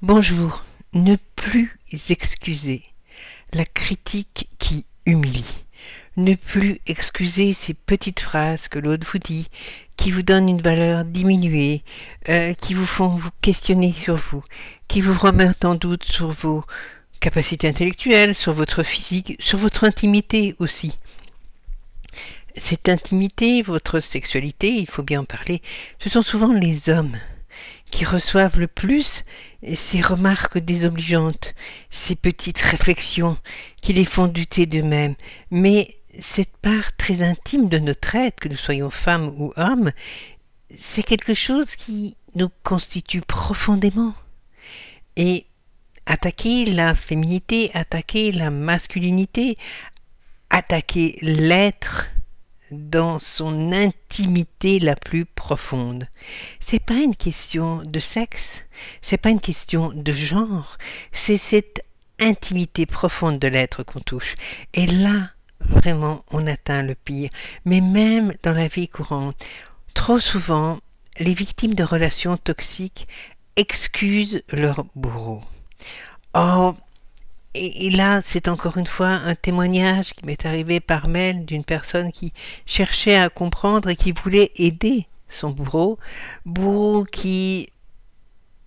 Bonjour, ne plus excuser la critique qui humilie. Ne plus excuser ces petites phrases que l'autre vous dit, qui vous donnent une valeur diminuée, qui vous font vous questionner sur vous, qui vous remettent en doute sur vos capacités intellectuelles, sur votre physique, sur votre intimité aussi. Cette intimité, votre sexualité, il faut bien en parler, ce sont souvent les hommes qui reçoivent le plus ces remarques désobligeantes, ces petites réflexions qui les font douter d'eux-mêmes. Mais cette part très intime de notre être, que nous soyons femmes ou hommes, c'est quelque chose qui nous constitue profondément. Et attaquer la féminité, attaquer la masculinité, attaquer l'être dans son intimité la plus profonde. C'est pas une question de sexe, c'est pas une question de genre, c'est cette intimité profonde de l'être qu'on touche. Et là, vraiment, on atteint le pire. Mais même dans la vie courante, trop souvent, les victimes de relations toxiques excusent leur bourreau. Oh, et là, c'est encore une fois un témoignage qui m'est arrivé par mail d'une personne qui cherchait à comprendre et qui voulait aider son bourreau qui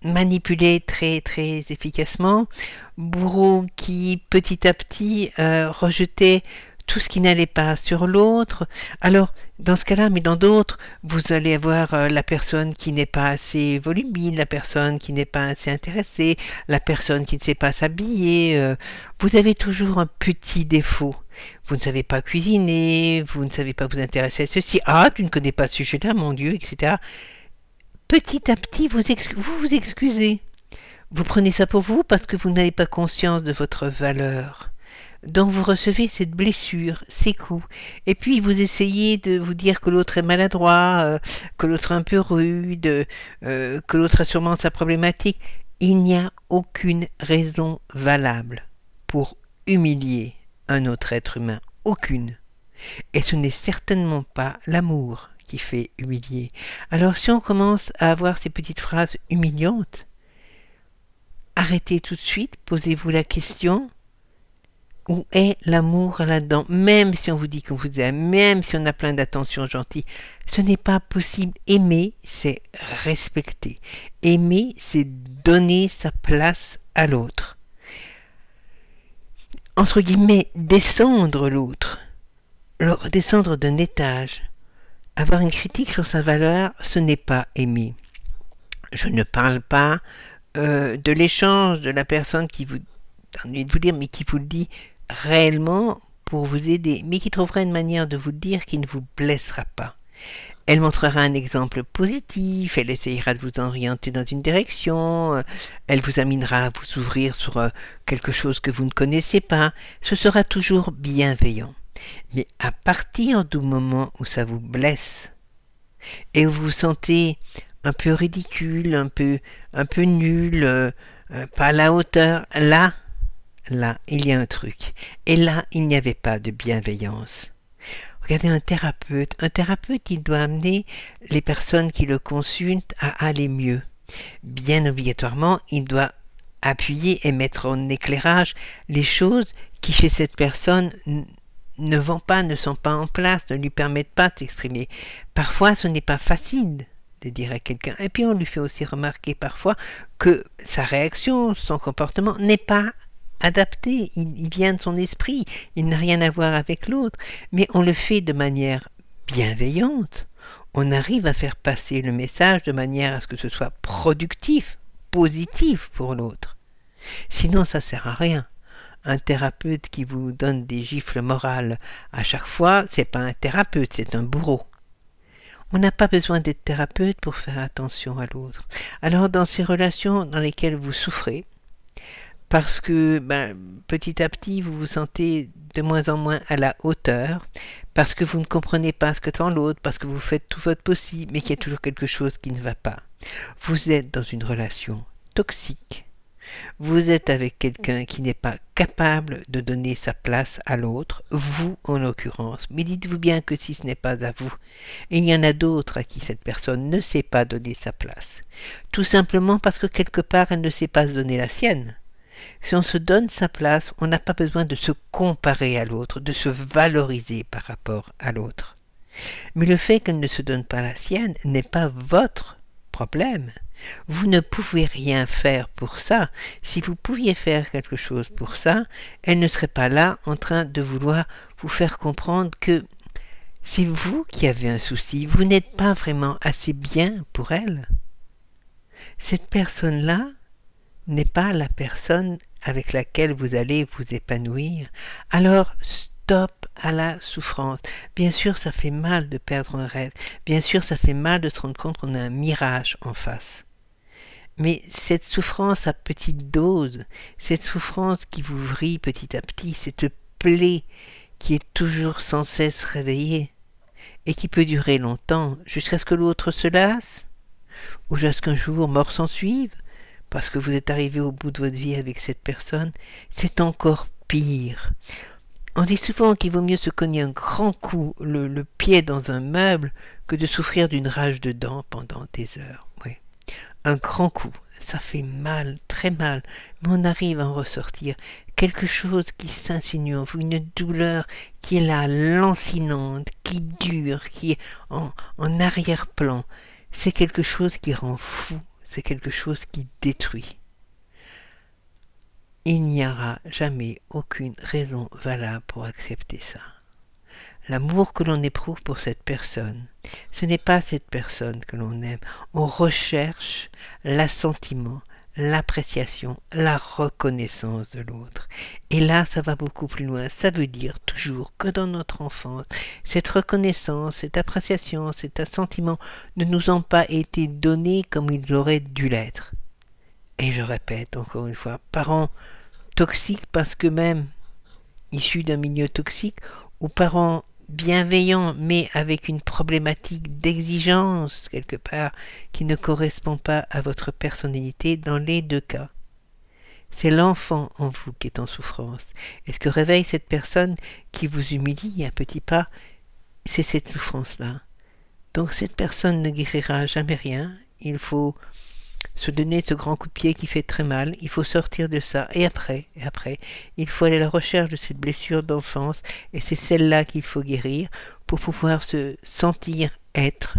manipulait très très efficacement, bourreau qui petit à petit rejetait tout ce qui n'allait pas sur l'autre. Alors, dans ce cas-là, mais dans d'autres, vous allez avoir la personne qui n'est pas assez volubile, la personne qui n'est pas assez intéressée, la personne qui ne sait pas s'habiller. Vous avez toujours un petit défaut. Vous ne savez pas cuisiner, vous ne savez pas vous intéresser à ceci. Ah, tu ne connais pas ce sujet-là, mon Dieu, etc. Petit à petit, vous vous excusez. Vous prenez ça pour vous parce que vous n'avez pas conscience de votre valeur. Donc vous recevez cette blessure, ces coups, et puis vous essayez de vous dire que l'autre est maladroit, que l'autre est un peu rude, que l'autre a sûrement sa problématique. Il n'y a aucune raison valable pour humilier un autre être humain, aucune. Et ce n'est certainement pas l'amour qui fait humilier. Alors si on commence à avoir ces petites phrases humiliantes, arrêtez tout de suite, posez-vous la question: où est l'amour là-dedans? Même si on vous dit qu'on vous aime, même si on a plein d'attentions gentilles, ce n'est pas possible. Aimer, c'est respecter. Aimer, c'est donner sa place à l'autre. Entre guillemets, descendre l'autre, le redescendre d'un étage, avoir une critique sur sa valeur, ce n'est pas aimer. Je ne parle pas de l'échange de la personne qui vous a envie de vous dire, mais qui vous le dit réellement pour vous aider, mais qui trouvera une manière de vous le dire qui ne vous blessera pas. Elle montrera un exemple positif, elle essayera de vous orienter dans une direction, elle vous amènera à vous ouvrir sur quelque chose que vous ne connaissez pas. Ce sera toujours bienveillant. Mais à partir du moment où ça vous blesse et où vous vous sentez un peu ridicule, un peu nul, pas à la hauteur, là, il y a un truc. Et là, il n'y avait pas de bienveillance. Regardez un thérapeute, il doit amener les personnes qui le consultent à aller mieux. Bien obligatoirement, il doit appuyer et mettre en éclairage les choses qui, chez cette personne, ne vont pas, ne sont pas en place, ne lui permettent pas de s'exprimer. Parfois, ce n'est pas facile de dire à quelqu'un. Et puis, on lui fait aussi remarquer parfois que sa réaction, son comportement n'est pas adapté, il vient de son esprit, il n'a rien à voir avec l'autre, mais on le fait de manière bienveillante. On arrive à faire passer le message de manière à ce que ce soit productif, positif pour l'autre. Sinon, ça ne sert à rien. Un thérapeute qui vous donne des gifles morales à chaque fois, c'est pas un thérapeute, c'est un bourreau. On n'a pas besoin d'être thérapeute pour faire attention à l'autre. Alors, dans ces relations dans lesquelles vous souffrez, parce que petit à petit, vous vous sentez de moins en moins à la hauteur, parce que vous ne comprenez pas ce que tend l'autre, parce que vous faites tout votre possible, mais qu'il y a toujours quelque chose qui ne va pas. Vous êtes dans une relation toxique, Vous êtes avec quelqu'un qui n'est pas capable de donner sa place à l'autre, vous en l'occurrence. Mais dites-vous bien que si ce n'est pas à vous, il y en a d'autres à qui cette personne ne sait pas donner sa place. Tout simplement parce que quelque part elle ne sait pas se donner la sienne. Si on se donne sa place, on n'a pas besoin de se comparer à l'autre, de se valoriser par rapport à l'autre. Mais le fait qu'elle ne se donne pas la sienne n'est pas votre problème. Vous ne pouvez rien faire pour ça. Si vous pouviez faire quelque chose pour ça, elle ne serait pas là en train de vouloir vous faire comprendre que c'est vous qui avez un souci, vous n'êtes pas vraiment assez bien pour elle. Cette personne-là n'est pas la personne avec laquelle vous allez vous épanouir. Alors, stop à la souffrance. Bien sûr, ça fait mal de perdre un rêve. Bien sûr, ça fait mal de se rendre compte qu'on a un mirage en face. Mais cette souffrance à petite dose, cette souffrance qui vous vrille petit à petit, cette plaie qui est toujours sans cesse réveillée et qui peut durer longtemps jusqu'à ce que l'autre se lasse ou jusqu'à qu'un jour mort s'en suive parce que vous êtes arrivé au bout de votre vie avec cette personne, c'est encore pire. On dit souvent qu'il vaut mieux se cogner un grand coup le pied dans un meuble que de souffrir d'une rage de dents pendant des heures. Oui. Un grand coup, ça fait mal, très mal, mais on arrive à en ressortir. Quelque chose qui s'insinue en vous, une douleur qui est là, lancinante, qui dure, qui est en arrière-plan. C'est quelque chose qui rend fou, c'est quelque chose qui détruit. Il n'y aura jamais aucune raison valable pour accepter ça. L'amour que l'on éprouve pour cette personne, ce n'est pas cette personne que l'on aime. On recherche l'assentiment, l'appréciation, la reconnaissance de l'autre. Et là, ça va beaucoup plus loin. Ça veut dire toujours que dans notre enfance, cette reconnaissance, cette appréciation, cet assentiment ne nous ont pas été donnés comme ils auraient dû l'être. Et je répète encore une fois, parents toxiques parce qu'eux-mêmes issus d'un milieu toxique, ou parents bienveillants mais avec une problématique d'exigence quelque part qui ne correspond pas à votre personnalité, dans les deux cas. C'est l'enfant en vous qui est en souffrance. Et ce que réveille cette personne qui vous humilie à petits pas, c'est cette souffrance-là. Donc cette personne ne guérira jamais rien. Il faut se donner ce grand coup de pied qui fait très mal, il faut sortir de ça, et après, il faut aller à la recherche de cette blessure d'enfance, et c'est celle-là qu'il faut guérir pour pouvoir se sentir être,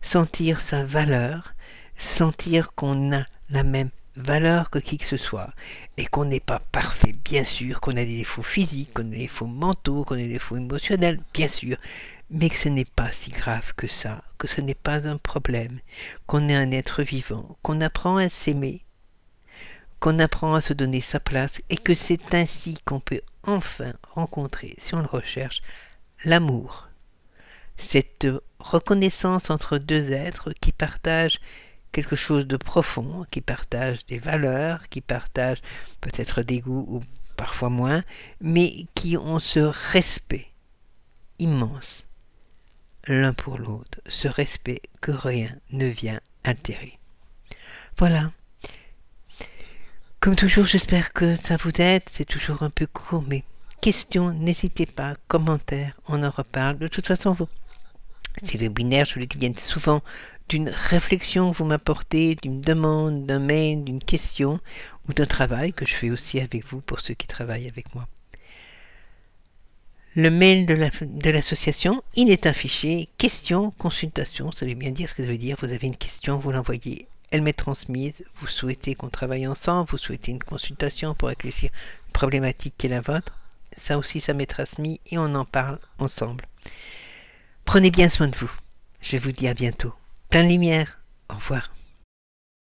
sentir sa valeur, sentir qu'on a la même valeur que qui que ce soit, et qu'on n'est pas parfait, bien sûr, qu'on a des défauts physiques, qu'on a des défauts mentaux, qu'on a des défauts émotionnels, bien sûr, mais que ce n'est pas si grave que ça, que ce n'est pas un problème, qu'on est un être vivant, qu'on apprend à s'aimer, qu'on apprend à se donner sa place, et que c'est ainsi qu'on peut enfin rencontrer, si on le recherche, l'amour. Cette reconnaissance entre deux êtres qui partagent quelque chose de profond, qui partagent des valeurs, qui partagent peut-être des goûts ou parfois moins, mais qui ont ce respect immense l'un pour l'autre, ce respect que rien ne vient altérer. Voilà. Comme toujours, j'espère que ça vous aide. C'est toujours un peu court, mais questions, n'hésitez pas, commentaires, on en reparle. De toute façon, ces webinaires, je vous le dis, viennent souvent d'une réflexion que vous m'apportez, d'une demande, d'un mail, d'une question ou d'un travail que je fais aussi avec vous pour ceux qui travaillent avec moi. Le mail de l'association, il est affiché, question, consultation, ça veut bien dire ce que ça veut dire, vous avez une question, vous l'envoyez, elle m'est transmise, vous souhaitez qu'on travaille ensemble, vous souhaitez une consultation pour éclaircir une problématique qui est la vôtre, ça aussi ça m'est transmis et on en parle ensemble. Prenez bien soin de vous, je vous dis à bientôt, plein de lumière, au revoir.